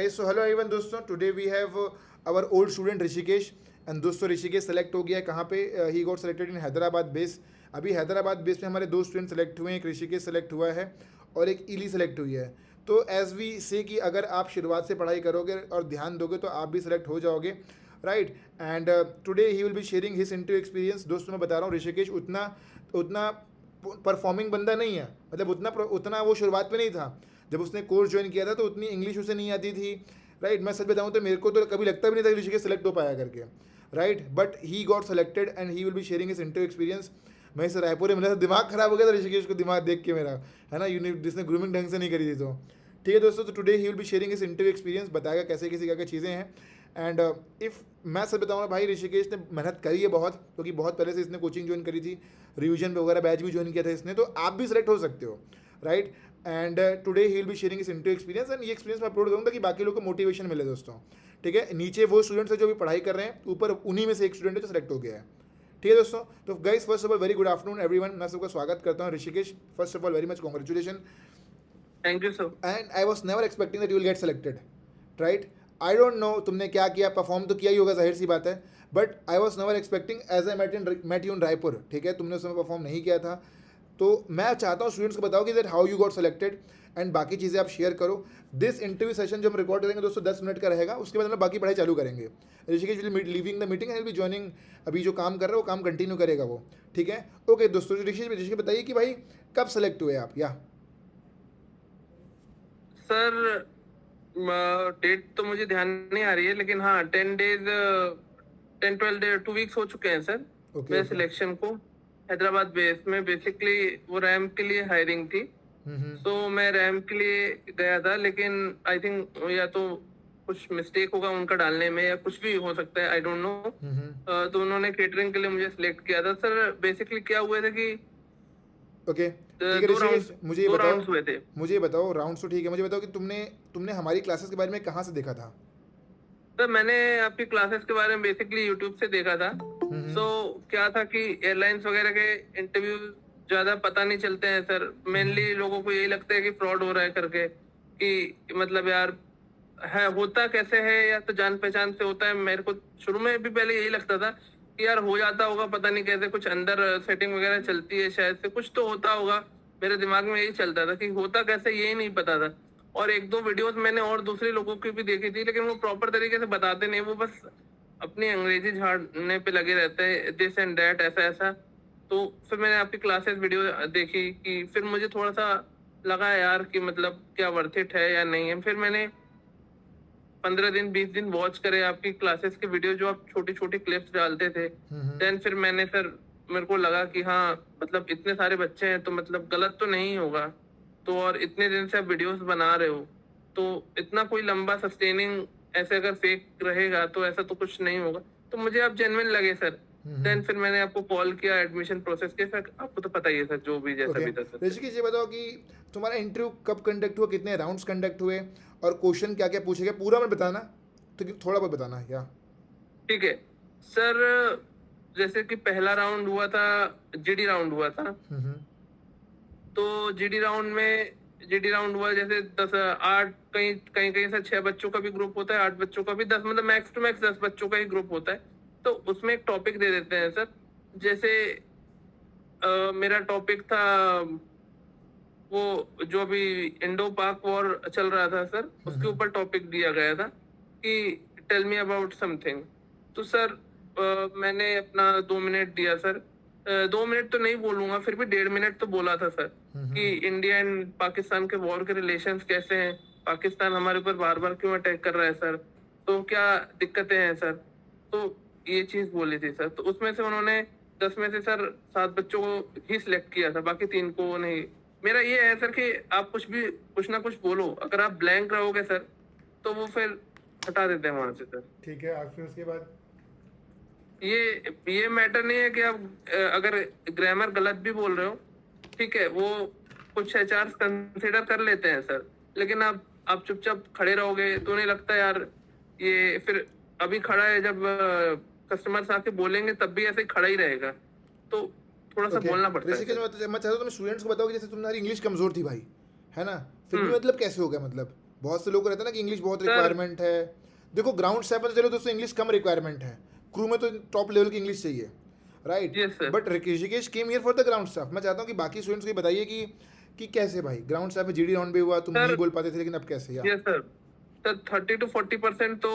So hello everyone दोस्तों, today we have our old student Rishikesh and दोस्तों Rishikesh select हो गया है कहाँ पे, he got selected in Hyderabad base. अभी हैदराबाद बेस में हमारे दो स्टूडेंट सेलेक्ट हुए हैं, एक ऋषिकेश सेलेक्ट हुआ है और एक इली सेलेक्ट हुई है। तो एज वी से कि अगर आप शुरुआत से पढ़ाई करोगे और ध्यान दोगे तो आप भी सेलेक्ट हो जाओगे, right. And today he will be sharing his interview experience. दोस्तों मैं बता रहा हूँ ऋषिकेश उतना उतना परफॉर्मिंग बंदा नहीं है, मतलब उतना वो शुरुआत पे नहीं था। जब उसने कोर्स ज्वाइन किया था तो उतनी इंग्लिश उसे नहीं आती थी, राइट। मैं सच बताऊँ तो मेरे को तो कभी लगता भी नहीं था कि ऋषिकेश सेलेक्ट हो पाया करके, right. But he got selected and he will be sharing his interview experience. मैं इसे रायपुर में मिला था, दिमाग खराब हो गया था ऋषिकेश को दिमाग देख के मेरा, है ना, जिसने ग्रूमिंग ढंग से नहीं करी थी। तो ठीक है दोस्तों, तो today he will be sharing his interview experience, बताएगा कैसे कैसे क्या क्या चीज़ें हैं। एंड इफ़ मैं सच बताऊँ भाई, ऋषिकेश ने मेहनत करी है बहुत, क्योंकि बहुत पहले से इसने कोचिंग ज्वाइन करी थी, रिवीजन वगैरह बैच भी ज्वाइन किया था इसने, तो आप भी सिलेक्ट हो सकते हो, right. And today he will be sharing इस इंटरव्यू एक्सपीरियंस एंड ये एक्सपीरियंस मैं अपलोड करूँगा कि बाकी लोगों को मोटिवेशन मिले दोस्तों, ठीक है। नीचे वो स्टूडेंट्स है जो भी पढ़ाई कर रहे हैं, ऊपर उन्हीं में से एक स्टूडेंट है जो सेलेक्ट हो गया है, ठीक है दोस्तों। तो guys first of all very good afternoon everyone, मैं सबका स्वागत करता हूँ। Rishikesh first of all very much congratulation thank you sir. And I was never expecting that you will get selected, right. I don't know तुमने क्या किया, perform तो किया ही होगा, जाहिर सी बात है, but I was never expecting as I met you in Raipur, ठीक है। तुमने उस समय परफॉर्म नहीं किया था, तो मैं चाहता हूँ स्टूडेंट्स को बताओ कि that how you got selected and बाकी चीज़ें आप शेयर करो। दिस इंटरव्यू सेशन जो हम रिकॉर्ड करेंगे दोस्तों 10 मिनट का रहेगा, उसके बाद हम बाकी पढ़ाई चालू करेंगे। Rishikesh will leaving the meeting and will be joining, अभी जो काम कर रहे हो वो काम कंटिन्यू करेगा वो, ठीक है। ओके दोस्तों, ऋषिकेश बताइए कि भाई कब सेलेक्ट हुए आप, या सर डेट तो मुझे ध्यान नहीं आ रही है, लेकिन हाँ 10 डेज 10-12 डेज 2 वीक्स हो चुके हैं सर ओके मेरे ओके। सिलेक्शन को। हैदराबाद बेस में बेसिकली वो रैम के लिए हायरिंग थी, सो मैं रैम के लिए गया था, लेकिन आई थिंक या तो कुछ मिस्टेक होगा उनका डालने में या कुछ भी हो सकता है, आई डोंट नो। तो उन्होंने केटरिंग के लिए मुझे सिलेक्ट किया था सर। बेसिकली क्या हुआ था कि ओके ठीक है दो राउंड ऋषिकेश, मुझे ये दो बताओ, राउंड्स हुए थे। राउंड्स तो ठीक है, मुझे बताओ कि तुमने तुमने हमारी क्लासेस के बारे में कहाँ से देखा था। सर मैंने आपकी क्लासेस के बारे में बेसिकली यूट्यूब से देखा था। सो क्या था कि एयरलाइंस वगैरह के इंटरव्यू ज्यादा पता नहीं चलते हैं सर। मेनली लोगों को यही लगता है कि फ्रॉड हो रहा है करके, कि मतलब यार है होता कैसे है, या तो जान पहचान से होता है। मेरे को शुरू में भी पहले यही लगता था कि यार हो जाता होगा, पता नहीं कैसे, कुछ अंदर सेटिंग वगैरह चलती है शायद से, कुछ तो होता होगा। मेरे दिमाग में यही चलता था कि होता कैसे यही नहीं पता था। और एक दो वीडियोस मैंने और दूसरे लोगों की भी देखी थी, लेकिन वो प्रॉपर तरीके से बताते नहीं, वो बस अपनी अंग्रेजी झाड़ने पे लगे रहते हैं, दिस एंड दैट, ऐसा ऐसा। तो फिर मैंने आपकी क्लासेस वीडियो देखी, कि फिर मुझे थोड़ा सा लगा यार कि मतलब क्या वर्थ इट है या नहीं है। फिर मैंने 15 दिन 20 दिन वॉच करे आपकी क्लासेस के वीडियो, जो आप छोटी छोटी क्लिप्स डालते थे। देन फिर मैंने सर, मेरे को लगा कि हाँ मतलब इतने सारे बच्चे हैं तो मतलब गलत तो नहीं होगा। तो और इतने दिन से आप वीडियोस बना रहे हो, तो इतना कोई लंबा सस्टेनिंग ऐसे अगर फेक रहेगा तो ऐसा तो कुछ नहीं होगा। तो मुझे आप जेन्युइन लगे सर। देन फिर मैंने आपको कॉल किया एडमिशन प्रोसेस के। सर आपको तो पता ही है सर, जो भी जैसा ओके भी था सर। ऋषिकेश ये बताओ कि तुम्हारा इंटरव्यू कब कंडक्ट हुआ, कितने राउंड्स कंडक्ट हुए और क्वेश्चन क्या क्या पूछे गए, पूरा मैं बताना, तो थोड़ा बहुत बताना या। ठीक है सर। जैसे कि पहला राउंड हुआ था, जीडी राउंड हुआ था। तो जीडी राउंड हुआ जैसे 10 8, कहीं कहीं कहीं से 6 बच्चों का भी ग्रुप होता है, 8 बच्चों का भी, 10 मतलब मैक्स टू मैक्स 10 बच्चों का ही ग्रुप होता है। तो उसमें एक टॉपिक दे देते हैं सर। जैसे मेरा टॉपिक था वो जो अभी इंडो पाक वॉर चल रहा था सर, उसके ऊपर टॉपिक दिया गया था कि टेल मी अबाउट समथिंग। तो सर मैंने अपना 2 मिनट दिया सर। 2 मिनट तो नहीं बोलूंगा, फिर भी 1.5 मिनट तो बोला था सर, कि इंडिया एंड पाकिस्तान के वॉर के रिलेशंस कैसे हैं, पाकिस्तान हमारे ऊपर बार बार क्यों अटैक कर रहा है सर, तो क्या दिक्कतें हैं सर। तो ये चीज बोली थी सर। तो उसमें से उन्होंने 10 में से सर 7 बच्चों को ही सिलेक्ट किया था, बाकी 3 को नहीं। मेरा ये है सर कि आप कुछ ना कुछ बोलो, अगर आप ब्लैंक रहोगे सर तो वो फिर हटा देते हैं वहां से सर। ठीक है, आप फिर उसके बाद। ये मैटर नहीं है कि आप अगर ग्रामर गलत भी बोल रहे हो, ठीक है, वो कुछ एचआर कंसिडर कर लेते हैं सर। लेकिन आप चुपचाप खड़े रहोगे तो नहीं लगता यार, ये फिर अभी खड़ा है, जब कस्टमर्स आके बोलेंगे तब भी ऐसे ही खड़ा ही रहेगा। तो थोड़ा सा ओके बोलना पड़ता है ऋषिकेश, सर। मैं चाहता हूँ तुम स्टूडेंट्स को बताओ कि जैसे तुम्हारी इंग्लिश कमज़ोर थी भाई, है ना, फिर भी हम्म मतलब कैसे हो गया, मतलब बहुत से लोग को रहता है ना कि इंग्लिश बहुत सर रिक्वायरमेंट है। देखो ग्राउंड स्टाफ में तो चलो दोस्तों इंग्लिश कम रिक्वायरमेंट है, क्रू में तो टॉप लेवल की इंग्लिश चाहिए, right. Yes sir. But Rishikesh came here for the ground staff. मैं चाहता हूँ कि बाकी स्टूडेंट्स को ये बताइए कि कैसे भाई ग्राउंड स्टाफ में जीडी राउंड भी हुआ, तुम नहीं सर बोल पाते थे लेकिन अब कैसे या। Yes sir. सर 30 to 40% तो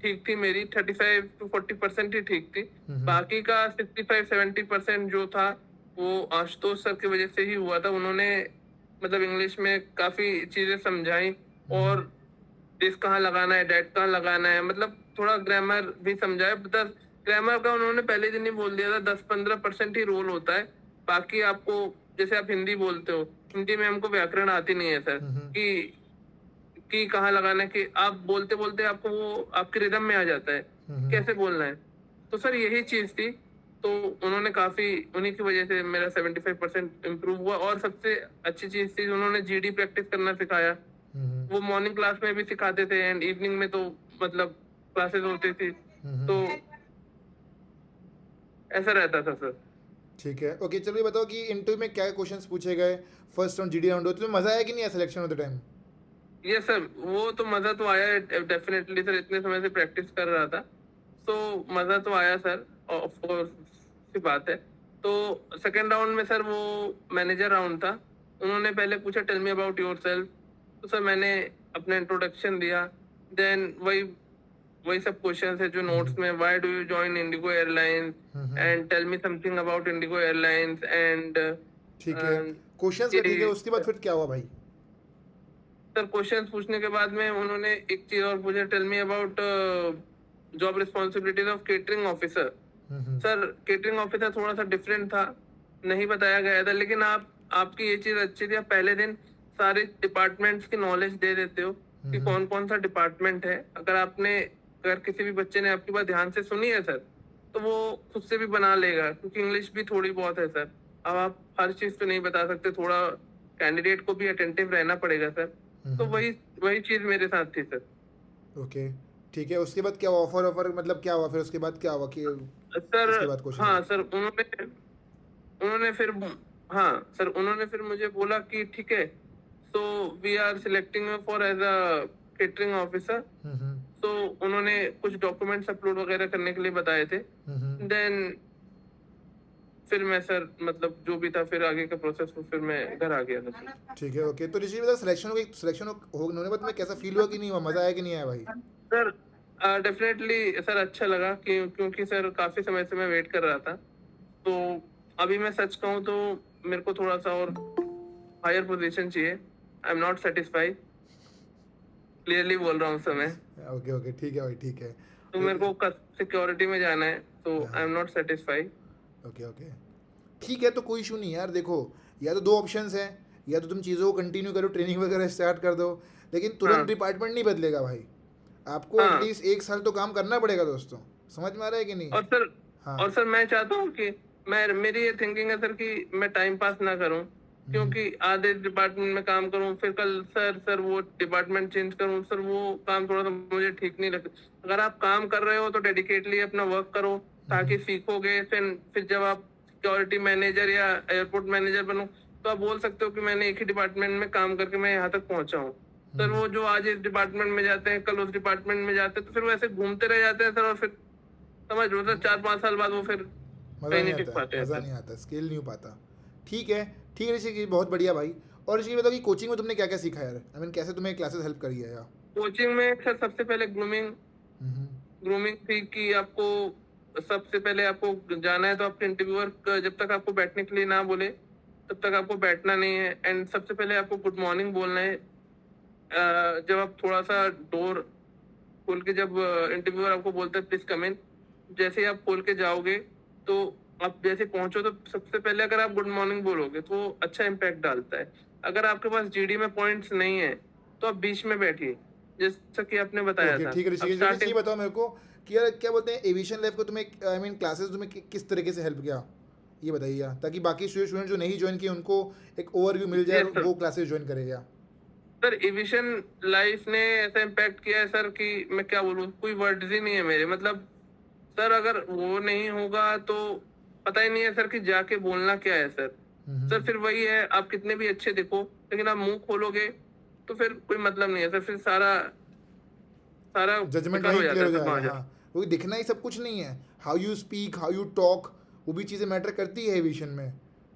ठीक थी मेरी, 35 to 40% ही ठीक थी। बाकी का 65-70% जो था वो आशुतोष सर की वजह से ही हुआ था। उन्होंने मतलब इंग्लिश में काफी चीजें समझाई, और दिस कहाँ लगाना है, डेट कहाँ लगाना है, मतलब थोड़ा ग्रामर भी समझाया। दस ग्रामर का उन्होंने पहले दिन ही बोल दिया था 10-15% ही रोल होता है। बाकी आपको, जैसे आप हिंदी बोलते हो, हिंदी में हमको व्याकरण आती नहीं है सर, कि कहाँ लगाना है, कि आप बोलते बोलते आपको वो आपके रिदम में आ जाता है कैसे बोलना है। तो सर यही चीज थी। तो उन्होंने काफी, उन्हीं की वजह से मेरा 75% इम्प्रूव हुआ। और सबसे अच्छी चीज थी उन्होंने जीडी प्रैक्टिस करना सिखाया। वो मॉर्निंग क्लास में भी सिखाते थे एंड इवनिंग में तो मतलब क्लासेस होती थी, तो ऐसा रहता था सर। ठीक है, ओके। चलो ये बताओ कि इंटरव्यू में क्या क्वेश्चंस पूछे गए, फर्स्ट राउंड जीडी राउंड हो, तुम्हें मजा आया कि नहीं आया सिलेक्शन होते टाइम। ये सर वो तो मजा तो आया डेफिनेटली सर, इतने समय से प्रैक्टिस कर रहा था, तो मजा तो आया सर, ऑफ कोर्स सी बात है। तो सेकंड राउंड में सर वो मैनेजर राउंड था। उन्होंने पहले पूछा टेल मी अबाउट योरसेल्फ, तो सर मैंने अपना इंट्रोडक्शन दिया। देन वही वही सब क्वेश्चन है जो नोट्स में, why do you join IndiGo airlines and tell me something about IndiGo airlines and ठीक है, क्वेश्चंस का ठीक है। उसके बाद फिर क्या हुआ भाई। सर क्वेश्चंस पूछने के बाद में उन्होंने एक चीज और पूछा, tell me about job responsibilities of catering officer. Sir catering officer थोड़ा सा डिफरेंट था, नहीं बताया गया था, लेकिन आपकी ये चीज अच्छी थी, आप पहले दिन सारे डिपार्टमेंट्स की नॉलेज दे देते हो कि कौन कौन सा डिपार्टमेंट है। अगर किसी भी बच्चे ने आपकी बात ध्यान से सुनी है सर, तो वो खुद से भी बना लेगा, क्योंकि इंग्लिश भी थोड़ी बहुत है सर। अब आप हर चीज तो नहीं बता सकते, थोड़ा कैंडिडेट को भी अटेंटिव रहना पड़ेगा सर। तो वही वही चीज मेरे साथ थी सर। ओके ठीक है, उसके बाद क्या हुआ, ऑफर मतलब क्या हुआ फिर, उसके बाद क्या हुआ कि सर उसके बाद क्वेश्चन। हाँ सर, उन्होंने फिर हाँ सर, उन्होंने फिर मुझे बोला कि ठीक है, so we are selecting you for as a catering officer. तो उन्होंने कुछ डॉक्यूमेंट्स अपलोड वगैरह करने के लिए बताए थे। देन फिर मैं सर मतलब जो भी था, फिर आगे का प्रोसेस को फिर मैं घर आ गया था सर। ठीक है, ओके। तो ऋषि बताओ सिलेक्शन होने के बाद तुम्हें कैसा फील हुआ कि नहीं हुआ, मजा आया कि नहीं आया भाई। सर डेफिनेटली सर अच्छा लगा, क्योंकि सर काफी समय से मैं वेट कर रहा था। तो अभी मैं सच कहूँ तो मेरे को थोड़ा सा और हायर पोजीशन चाहिए। I am not satisfied, clearly बोल रहा हूँ सर मैं। ओके ओके ठीक है भाई, ठीक है। तो मेरे को सिक्योरिटी में जाना है, तो I am not satisfied. Okay okay ठीक है, तो कोई इशू नहीं यार। देखो या तो दो ऑप्शंस हैं, या तो तुम चीज़ों को कंटिन्यू करो, ट्रेनिंग वगैरह स्टार्ट कर दो, लेकिन तुरंत डिपार्टमेंट नहीं बदलेगा भाई। आपको एटलीस्ट 1 साल तो काम करना पड़ेगा दोस्तों, समझ में आ रहा है कि नहीं। और सर मैं चाहता हूँ कि मेरी ये थिंकिंग है सर कि मैं टाइम पास ना करूँ, क्योंकि आधे डिपार्टमेंट में काम करूँ, फिर कल सर वो डिपार्टमेंट चेंज करूँ, सर वो काम थोड़ा सा मुझे ठीक नहीं लगता। अगर आप काम कर रहे हो तो डेडिकेटली अपना वर्क करो, ताकि सीखोगे। फिर जब आप सिक्योरिटी मैनेजर या एयरपोर्ट मैनेजर बनो, तो आप बोल सकते हो कि मैंने एक ही डिपार्टमेंट में काम करके मैं यहाँ तक पहुंचा हूँ। सर वो जो आज इस डिपार्टमेंट में जाते हैं, कल उस डिपार्टमेंट में जाते हैं, तो फिर वो ऐसे घूमते रह जाते हैं सर, और फिर समझ लो सर 4-5 साल बाद वो फिर मज़ा कहीं नहीं नहीं टिक आता, पाते हैं मज़ा सर। नहीं आता, स्केल नहीं हो पाता। ठीक है ठीक है ऋषि की, बहुत बढ़िया भाई। और ऋषि बताओ कि कोचिंग में तुमने क्या क्या सीखा यार, आई मीन कैसे तुम्हें क्लासेस हेल्प करी है यार। कोचिंग में सर सबसे पहले ग्रूमिंग थी कि आपको सबसे पहले आपको जाना है, तो आपके इंटरव्यूअर जब तक आपको बैठने के लिए ना बोले तब तक आपको बैठना नहीं है। एंड सबसे पहले आपको गुड मॉर्निंग बोलना है। जब आप थोड़ा सा डोर खोल के, जब इंटरव्यूअर आपको बोलता है प्लीज कम इन, जैसे ही आप खोल के जाओगे, तो आप जैसे पहुंचो तो सबसे पहले अगर आप गुड मॉर्निंग बोलोगे तो वो अच्छा इम्पैक्ट डालता है। अगर आपके पास जीडी में पॉइंट्स नहीं है तो आप बीच में बैठिए, जैसा कि आपने बताया ओके था। ठीक है अब ऋषिकेश, स्टार्टिंग ये बताओ मेरे को कि यार क्या बोलते हैं एविएशन लाइफ को तुम्हें, आई मीन क्लासेस तुम्हें किस तरीके से हेल्प किया, ये बताइए यार, ताकि बाकी स्टूडेंट जो नहीं ज्वाइन किए उनको एक ओवरव्यू मिल जाए यस और सर। वो क्लासेस ज्वाइन करेगा। सर एविएशन लाइफ ने ऐसा इम्पैक्ट किया है सर कि मैं क्या बोलूँ, कोई वर्ड्स ही नहीं है मेरे। मतलब सर अगर वो नहीं होगा तो पता ही नहीं है सर कि जाके बोलना क्या है सर। सर फिर वही है, आप कितने भी अच्छे दिखो, लेकिन आप मुंह खोलोगे तो फिर कोई मतलब नहीं है सर, फिर सारा सारा जजमेंट बेकार हो वहीं जाता क्लियर है हो सर वहाँ जाएगा, जा। हाँ। क्योंकि दिखना ही सब कुछ नहीं है, how you speak, how you talk, वो भी चीज़ें मैटर करती है एविएशन में।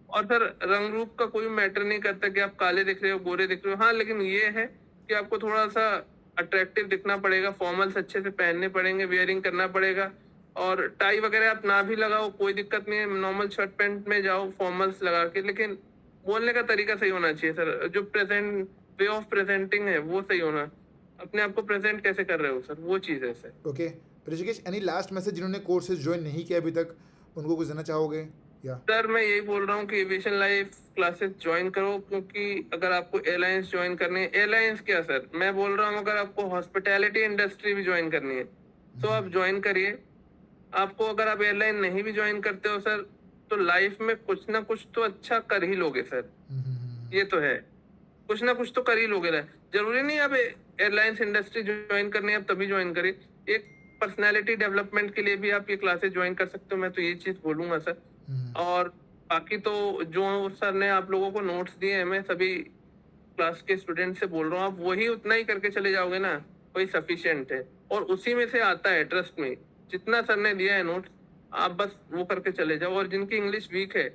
और सर रंग रूप का कोई मैटर नहीं करता कि आप काले दिख रहे हो गोरे दिख रहे हो, हाँ लेकिन ये है कि आपको थोड़ा सा अट्रैक्टिव दिखना पड़ेगा, फॉर्मल्स अच्छे से पहनने पड़ेंगे, वियरिंग करना पड़ेगा। और टाई वगैरह आप ना भी लगाओ कोई दिक्कत नहीं है, नॉर्मल शर्ट पैंट में जाओ फॉर्मल्स लगा के, लेकिन बोलने का तरीका सही होना चाहिए सर, जो प्रेजेंट वे ऑफ प्रेजेंटिंग है वो सही होना, अपने आप को प्रेजेंट कैसे कर रहे हो सर, वो चीज़ है sir. Okay Rishikesh, any last message जिन्होंने कोर्सेज ज्वाइन नहीं किया अभी तक, उनको कुछ देना चाहोगे? या सर मैं यही बोल रहा हूँ कि एविएशन लाइफ क्लासेस ज्वाइन करो, क्योंकि अगर आपको एयरलाइंस ज्वाइन करनी है, एयरलाइंस क्या सर, मैं बोल रहा हूँ अगर आपको हॉस्पिटैलिटी इंडस्ट्री भी ज्वाइन करनी है तो आप ज्वाइन करिए। आपको अगर आप एयरलाइन नहीं भी ज्वाइन करते हो सर, तो लाइफ में कुछ ना कुछ तो अच्छा कर ही लोगे सर, ये तो है, कुछ ना कुछ तो कर ही लोगे ना। जरूरी नहीं आप एयरलाइंस इंडस्ट्री ज्वाइन करनी है आप तभी ज्वाइन करिए, एक पर्सनैलिटी डेवलपमेंट के लिए भी आप ये क्लासेस ज्वाइन कर सकते हो, मैं तो ये चीज बोलूंगा सर। और बाकी तो जो सर ने आप लोगों को नोट्स दिए हैं, मैं सभी क्लास के स्टूडेंट से बोल रहा हूँ, आप वही उतना ही करके चले जाओगे ना, वही सफिशिएंट है। और उसी में से आता है, ट्रस्ट में, जितना सर ने दिया है नोट्स, आप बस वो करके चले जाओ। और जिनकी इंग्लिश वीक है